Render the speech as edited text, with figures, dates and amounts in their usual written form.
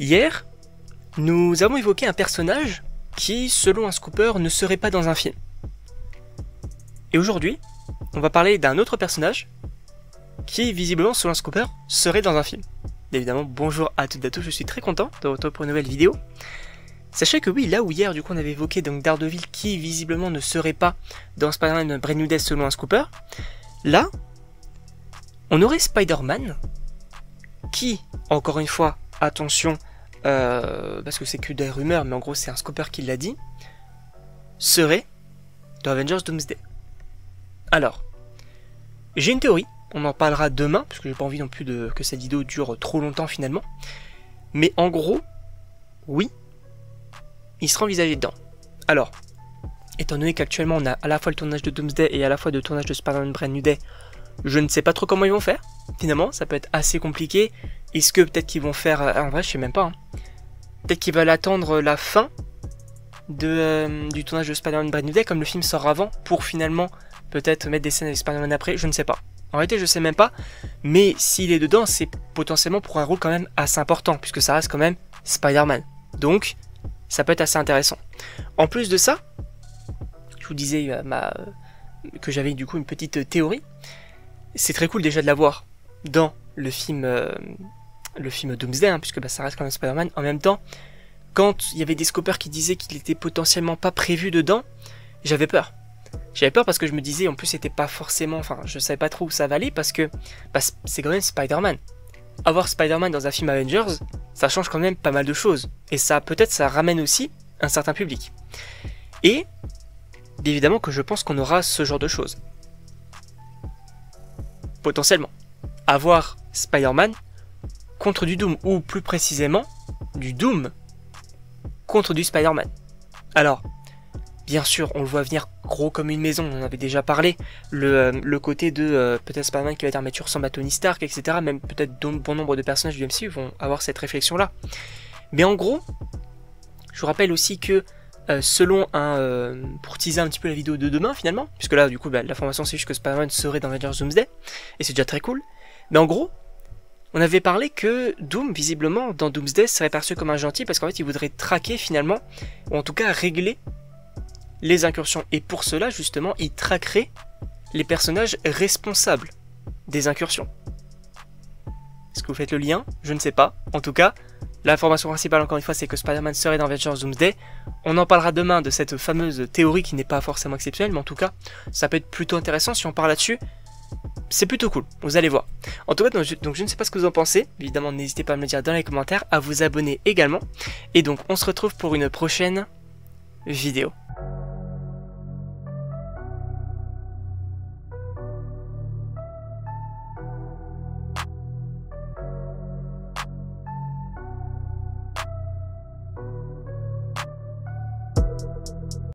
Hier, nous avons évoqué un personnage qui, selon un scooper, ne serait pas dans un film. Et aujourd'hui, on va parler d'un autre personnage qui, visiblement, selon un scooper, serait dans un film. Évidemment, bonjour à toutes et à tous, je suis très content de retrouver pour une nouvelle vidéo. Sachez que oui, là où hier, du coup, on avait évoqué donc Daredevil qui, visiblement, ne serait pas dans Spider-Man Brand New Day selon un scooper, là, on aurait Spider-Man qui, encore une fois, attention, parce que c'est que des rumeurs, mais en gros c'est un scooper qui l'a dit, serait dans Avengers Doomsday. Alors, j'ai une théorie, on en parlera demain, parce que j'ai pas envie non plus que cette vidéo dure trop longtemps finalement, mais en gros, oui, il sera envisagé dedans. Alors, étant donné qu'actuellement on a à la fois le tournage de Doomsday et à la fois le tournage de Spider-Man Brand New Day, je ne sais pas trop comment ils vont faire, finalement, ça peut être assez compliqué. Est-ce que peut-être qu'ils vont faire... en vrai, je sais même pas. Hein. Peut-être qu'ils veulent attendre la fin du tournage de Spider-Man Brand New Day, comme le film sort avant, pour finalement peut-être mettre des scènes avec Spider-Man après, je ne sais pas. En réalité, je sais même pas, mais s'il est dedans, c'est potentiellement pour un rôle quand même assez important, puisque ça reste quand même Spider-Man. Donc, ça peut être assez intéressant. En plus de ça, je vous disais que j'avais du coup une petite théorie. C'est très cool déjà de l'avoir dans le film Doomsday, hein, puisque ça reste quand même Spider-Man. En même temps, quand il y avait des scopers qui disaient qu'il était potentiellement pas prévu dedans, j'avais peur. J'avais peur parce que je me disais, en plus c'était pas forcément, enfin je savais pas trop où ça va aller parce que c'est quand même Spider-Man. Avoir Spider-Man dans un film Avengers, ça change quand même pas mal de choses. Et ça peut-être ça ramène aussi un certain public. Et évidemment que je pense qu'on aura ce genre de choses. Potentiellement, avoir Spider-Man contre du Doom, ou plus précisément, du Doom contre du Spider-Man. Alors, bien sûr, on le voit venir gros comme une maison, on en avait déjà parlé, le côté de peut-être Spider-Man qui va dire mais tu ressembles à Tony Stark, etc. Même peut-être bon nombre de personnages du MCU vont avoir cette réflexion-là. Mais en gros, je vous rappelle aussi que selon pour teaser un petit peu la vidéo de demain finalement, puisque là du coup l'information c'est juste que Spider-Man serait dans Avengers Doomsday, et c'est déjà très cool, mais en gros, on avait parlé que Doom, visiblement, dans Doomsday, serait perçu comme un gentil, parce qu'en fait il voudrait traquer finalement, ou en tout cas régler les incursions, et pour cela justement il traquerait les personnages responsables des incursions. Est-ce que vous faites le lien? Je ne sais pas, en tout cas, l'information principale, encore une fois, c'est que Spider-Man serait dans Avengers Doomsday. On en parlera demain de cette fameuse théorie qui n'est pas forcément exceptionnelle, mais en tout cas, ça peut être plutôt intéressant si on parle là-dessus. C'est plutôt cool, vous allez voir. En tout cas, donc je ne sais pas ce que vous en pensez. Évidemment, n'hésitez pas à me le dire dans les commentaires, à vous abonner également. Et donc, on se retrouve pour une prochaine vidéo.